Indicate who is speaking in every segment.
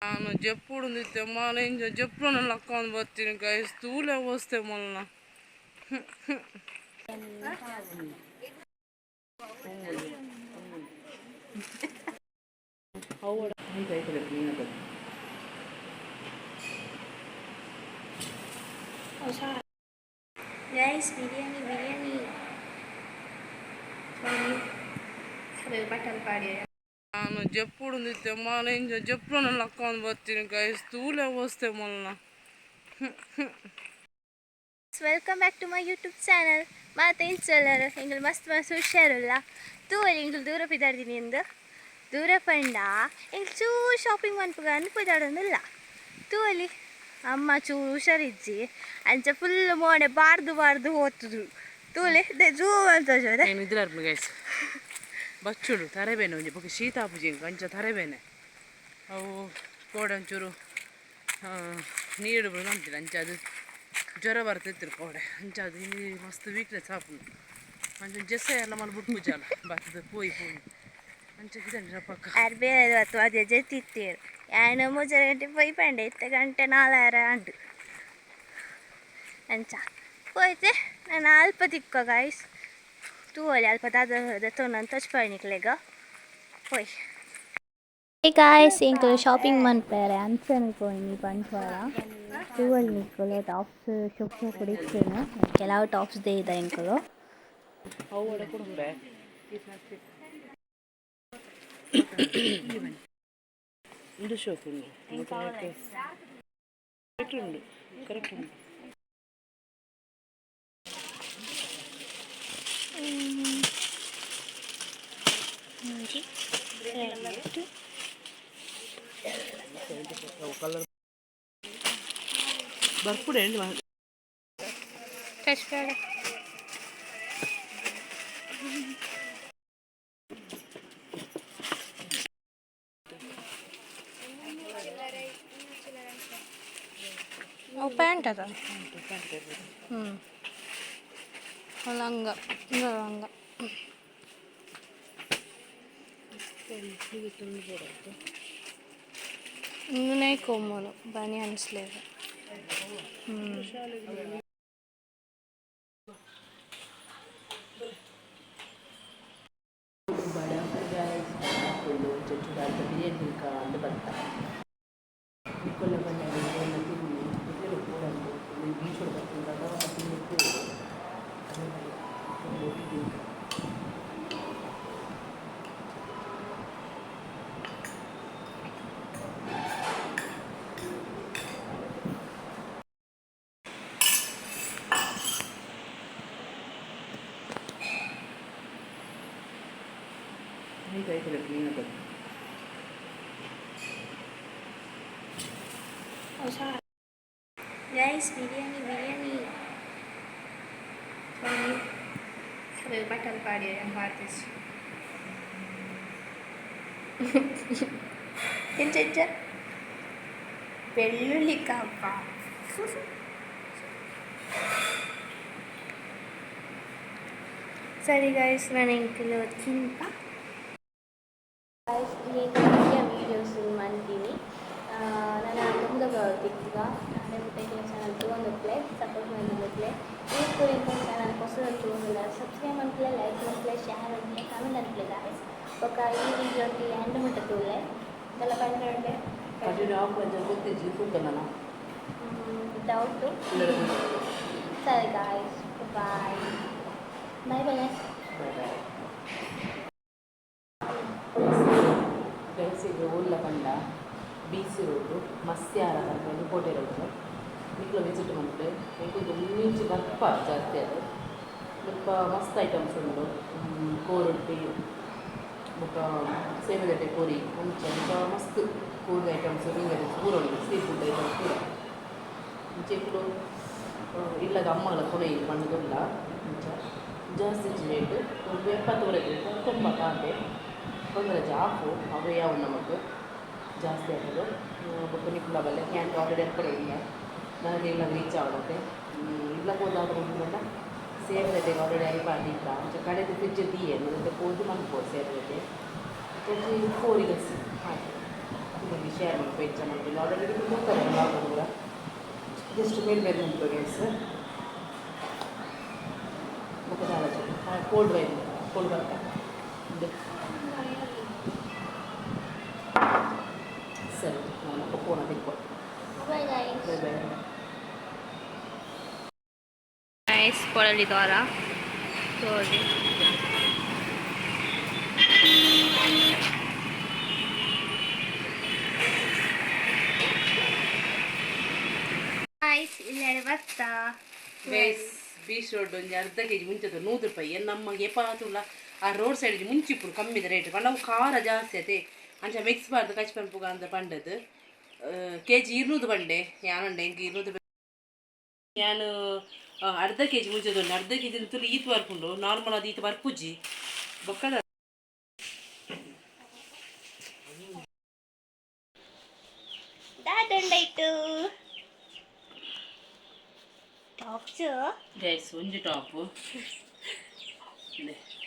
Speaker 1: ನಾನು ಜಪ್ಪುಡಿದ್ದೆ ಮಾಲೆ ಇಂಜ ಜಪ್ಪುನೆಲ್ಲ ಹಾಕೊಂಡು ಬರ್ತೀನಿ ಗೈಸ್ ತೂಲೆ ಓಸ್ತೆ ಮೊಲ್ಲ
Speaker 2: Guys, biryani. Sorry, button party.
Speaker 1: ನಾನು ಜಪ್ಪುಡಿದ್ದೆ ಮಾಲೆ ಇಂಜ ಜಪ್ಪುನೆಲ್ಲ ಹಾಕೊಂಡು ಬರ್ತೀನಿ ಗೈಸ್ ತೂಲೆ ಓಸ್ತೆ ಮೊಲ್ಲ
Speaker 2: Welcome back to my YouTube channel. Mate inchellaro engal mast husharulla tuvali engal dura pidardini endu dura panda engal choo shopping manpuga andu pidadonilla tuvali amma choo hushariಜ್ಜಿ ಅಂಚ full ಮೋಡೆ ಬಾರ್ದು ಹೋತುದು ತೂಲೆ ದೆ zoo ಅಂತ ಜೋದೆ
Speaker 1: ಏನು ಇದ್ಲಾರ್ಮ ಗೈಸ್ ಬಚ್ಚುಡು ತರೆಬೇನೆ ಒಂಜಿ ಬೊಕ ಶೀತಾಪುಜಿ ಅಂಚ ತರೆಬೇನೆ ಅವು ಕೋಡೆ ಒಂಚೂರು ನೀರು ಬಿಡು ಅಂತಿಲ್ಲ ಅಂಚ ಅದು ಜ್ವರ ಬರ್ತಿತ್ತು ಕೋಡೆ ಅಂಚ ಅದು ಇಲ್ಲಿ ಮಸ್ತ್ ವೀಕ್ನೆಸ್ ಹಾಪುಂಡು ಅಂಚ ಜೆಸ್ಸೆ ಎಲ್ಲ ಮಲ್ಬಿಟ್ಟು ಪೂಜಾಲ ಬರ್ತದೆ ಪೋಯಿ ಅಂಚ ಗಿಡ ಪಕ್ಕ
Speaker 2: ಅರ್ಬೆ ಅಥವಾ ಅದೇ ಜೆತ್ತಿತ್ತೇರು ಯಾನ 3 ಗಂಟೆ ಪೋಯಿ ಪಂಡೆ 8 ಗಂಟೆ 4 ಅಂಡು ಅಂಚ ಹೋಯ್ತೆ ನಾನು ಅಲ್ಪ ತಿಕ್ಕೋ ಗೈಸ್ ತೂವಲಿ ಅಲ್ಪ ದಾದ ತೊಂದು ತಚ್ಪಾಯಿನಿಕ್ಲೆಗ ಹೋಯ್ Hey guys, ingkul shopping manpere answer poini banchwala tuvali nikula tops shop kudichena kelavu tops de ida ingkulu
Speaker 1: ಅವು ಒಡೆ ಕೊಡುಂಬೆ ಇದು ಶೋಪ್ ಉಂಡು ಕರೆಕ್ಟ್ ಉಂಡು ಕಲರ್ ಬರ್ಪುಡೆ
Speaker 2: ಕಷ್ಟಡ ಪ್ಯಾಂಟ್ ಅದ ಲಂಗ ಲಂಗ ఇందునే కొమ్మలు బనియన్స్ లేదు Guys, biryani. Sorry, button party yang artis. Enchena. Belluli kappa. Sorry guys, ನಾನು ಇಂಕಲು ತಿಂಪ guys నేను వీడియోస్ ಮಾಡ್ತೀನಿ ನಾನು ಮುಂದೆ ತಿಕ್ಕ ನಾನು ಚಾನಲ್ ಒಂದು ಪ್ಲೇ ಸಪೋರ್ಟ್ ಮಾಡಿದ್ಲೆ ಈ ಇಂಕಲ್ ಚಾನಲ್ ಹೊಸದು ಸಬ್ಸ್ಕ್ರೈಬ್ ಮಾಡ್ಕೊಳ್ಳಿ ಲೈಕ್ ಮಾಡ್ಕೊಳ್ಳಿ ಶೇರ್ ಮಾಡ್ಕೊಳ್ಳಿ ಕಾಮೆಂಟ್ ಮಾಡ್ಕೊಳ್ಳಿ guys ఒక ఈ వీడియోకి ఎండ్ ముట్టతులే దల పైన డౌట్ సరే guys bye bye
Speaker 1: ಗೈಸಿಗೆ ಉಲ್ಲ ಬಂಡ ಬೀಸಿ ರೋಡು ಮಸ್ಯಾರ ಬಂದು ಕೋಟೆ ರೋಡು ನಿಕ್ಲ ವಿಸಿಟ್ ಮಾಡ್ತೆ ಇದು ಮಿಂಚು ದಪ್ಪ ಜಾಸ್ತಿ ಅದು ಸ್ವಲ್ಪ ಮಸ್ತ್ ಐಟಮ್ಸ್ ಉಂಟು ಕೋರೊಟ್ಟಿ ಬೊಕ್ಕ ಸೇವೆಗಡ್ಡೆ ಪೂರಿ ಮುಂಚೆ ಮಸ್ತ್ ಕೂಲ್ ಐಟಮ್ಸ್ ಹಿಂಗೆ ಪೂರ ಉಂಟು ಸೀ ಫುಡ್ ಐಟಮ್ಸ್ ಪೂರ ಮುಂಚೆ ఇప్పుడు ಇಲ್ಲದ ಅಮ್ಮಗಳ ಕೊನೆ ಮಣ್ಣುದಿಲ್ಲ ಮುಂಚೆ ಜಾಸ್ತಿ ರೇಟ್ ಒಂದು 70 ತುಂಬ ಕಾಂತೆ ತೊಂದರೆ ಜಾಫು ಅವು ಯಾವ ನಮಗೆ ಜಾಸ್ತಿ ಆಗೋದು ಬೊಕ್ಕ ನಿಕ್ಲ ಬಲ್ಲೆ ಕ್ಯಾಂಟ್ ಆಲ್ರೆಡಿ ಕಡೆ ಇಲ್ಲ ನನಗೆ ಇಲ್ಲ ರೀಚ್ ಆಗುತ್ತೆ ಇಲ್ಲ ಹೋದಾದ್ರೂ ಉಂಟಲ್ಲ ಸೇರಿದೆ ಆಲ್ರೆಡಿ ಐಪಾಡಿಲ್ಲ ಅಂಚೆ ಕಡೆದು ಫ್ರಿಜ್ ದಿಯೆ ಮತ್ತೆ ಪೋದು ಮನ್ಬೋದು ಸೇರಿದೆ ಪೋರಿಗೆ ಹಾಕಿ ನಿಮಗೆ ಶೇರ್ ಮಾಡಿ ವೆಚ್ಚ ಮಾಡ್ತೀನಿ ಆಲ್ರೆಡಿ ನೋಡ್ತಾರೆ ನಾವು ಕೂಡ ಜಸ್ಟ್ ಮೇಲೆ ಉಂಟು ಗೈಸ್ ಕೋಲ್ಡ್ ವೈನ್ ಕೋಲ್ಡ್ ಬರ್ತಾ ಸರಿ ನಾನು ಫೋನ್ ತೆಕ್ಕೊ
Speaker 2: Bye guys.
Speaker 1: Bye bye
Speaker 2: Guys, ಪೊಳಲಿದವರ ತೋರಿ guys ಇಲ್ಲೇ ಬರ್ತಾ
Speaker 1: ಗೈಸ್ ಬೀಚ್ ರೋಡ್ ಒಂದು ಅರ್ಧ ಕೆ ಜಿ ಮುಂಚೆದು 100 ರೂಪಾಯಿ ನಮಗೆ ಪಾತುಲ್ಲ ಆ ರೋಡ್ ಸೈಡ್ ಮುಂಚಿಪ್ಪು ಕಮ್ಮಿದ ರೇಟ್ ನಾವು ಖಾರ ಜಾಸ್ತಿ ಅದೇ ಅಂಚ ಮಿಕ್ಸ್ ಬಾರ್ದು ಕಚ್ ಪಂಪುಗ ಅಂತ ಪಂಡದು ಕೆ ಜಿ 200 ಬಂಡೆ ಯಾನುಂಡೆ ಇಂಕ 200 ನಾನು ಅರ್ಧ ಕೆ ಜಿ ಮುಂಚೆದು ಅರ್ಧ ಕೆ ಜಿ ತುಳು ಈತು ಬರ್ಕೊಂಡು ನಾರ್ಮಲ್ ಅದು ಈತು ಬರ್ಪುಜಿ ಬೊಕ್ಕದ
Speaker 2: ದಾದಂಡಾಯ್ತು ಟಾಪ್ಸ್
Speaker 1: ಗೈಸ್ ಒಂಜಿ ಟಾಪು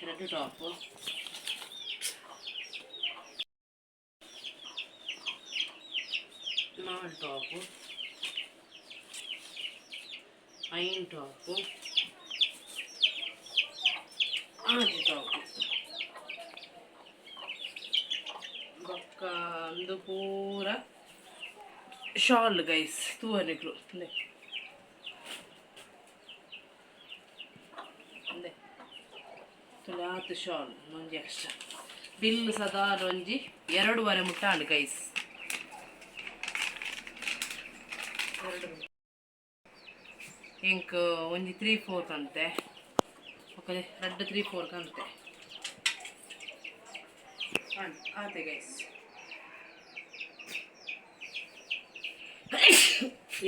Speaker 1: ಎರಡು ಟಾಪು ನಾಲ್ ಟಾಪು ಐನ್ ಟಾಪು ಆಜಿ ಟಾಪು ಬೊಕ್ಕ ಒಂದು ಪೂರ ಶಾಲ್ ಗೈಸ್ ತೂವರೆಗ್ಲು ತುಲಾತು ಶಾಲ್ ಒಂಜಿ ಎಕ್ಸ್ಟ್ರಾ ಬಿಲ್ ಸದಾರು ಒಂಜಿ 2.5 ಮುಟ್ಟಾಂಡು ಗೈಸ್ ಇಂಕ್ ಒಂಜಿ 3/4 ಅಂತೆ ಓಕೆ ರೆಡ್ 3/4 ಅಂತೆ ಆತೆ ಗೈಸ್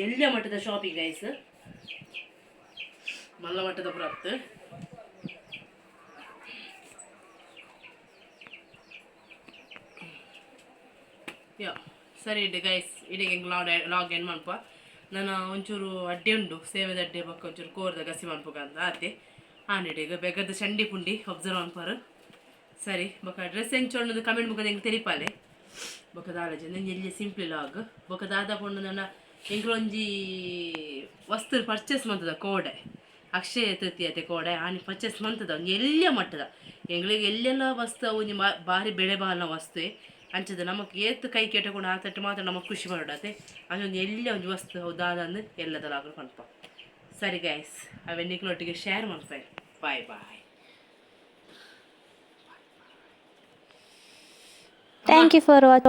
Speaker 1: ಎಳ್ಳೆ ಮಟ್ಟದ ಶಾಪಿಂಗ್ ಗೈಸ್ ಮಲ್ಲ ಮಟ್ಟದ ಪ್ರಾಪ್ತ ಯಾ ಸರಿ ಇಡಿ ಗೈಸ್ ಇಡೀ ಹೆಂಗೆ ಲಾಗ್ ಏನು ಮಾಡ್ಪ ನಾನು ಒಂಚೂರು ಅಡ್ಡೆ ಉಂಡು ಸೇವೆದ ಅಡ್ಡೆ ಬಕ್ಕ ಒಂಚೂರು ಕೋರ್ದ ಗಸಿ ಮಾಡ್ಬೇಕ ಅಂತ ಆತೆ ಆಂಡಿಗ ಬೆಗದ ಚಂಡಿ ಪುಂಡಿ ಒಬ್ಸರ್ವ್ ಮಾಡ್ಪಾರು ಸರಿ ಬೊಕ ಡ್ರೆಸ್ ಹೆಂಗೆ ಕಮೆಂಟ್ ಬುಕ್ಕದ ಹೆಂಗೆ ತೆರಿಪಾಲೆ ಬೊಕದ ಆಲೋಚನೆ ನಂಗೆ ಎಲ್ಲಿ ಸಿಂಪ್ಲಿ ಲಾಗ್ ಬೊಕ ದಾದ ಪುಂಡು ನನ್ನ ಎಂಕ್ಲೊಂಜಿ ವಸ್ತು ಪರ್ಚೇಸ್ ಮಾಡ್ತದ ಕೋಡೆ ಅಕ್ಷಯ ತೃತೀಯತೆ ಕೋಡೆ ಆನಿ ಪರ್ಚೇಸ್ ಮಾಡ್ತದ ಒಂದು ಎಲ್ಲಿಯ ಮಟ್ಟದ ಎಂಗ್ಳಿಗೆ ಎಲ್ಲೆಲ್ಲ ವಸ್ತು ಒಂಜಿ ಭಾರಿ ಬೆಳೆ ಬಾಲ್ನ ವಸ್ತು ಅಂಚದ ನಮಗೆ ಏತ್ ಕೈ ಕೆಟ್ಟಕೊಂಡು ಆ ತಟ್ಟು ಮಾತ್ರ ನಮಗೆ ಖುಷಿ ಮಾಡೋಡತ್ತೆ ಅದೊಂದು ಎಲ್ಲ ಒಂದು ವಸ್ತು ಹೌದಾದಂದು ಎಲ್ಲದಲ್ಲಾಗಲು ಕಣ್ಪ ಸರಿ ಗೈಸ್ ಅವೆನ್ನಿಕ್ಲೊಟ್ಟಿಗೆ ಶೇರ್ ಮಾಡ್ತಾರೆ bye bye
Speaker 2: thank you for watching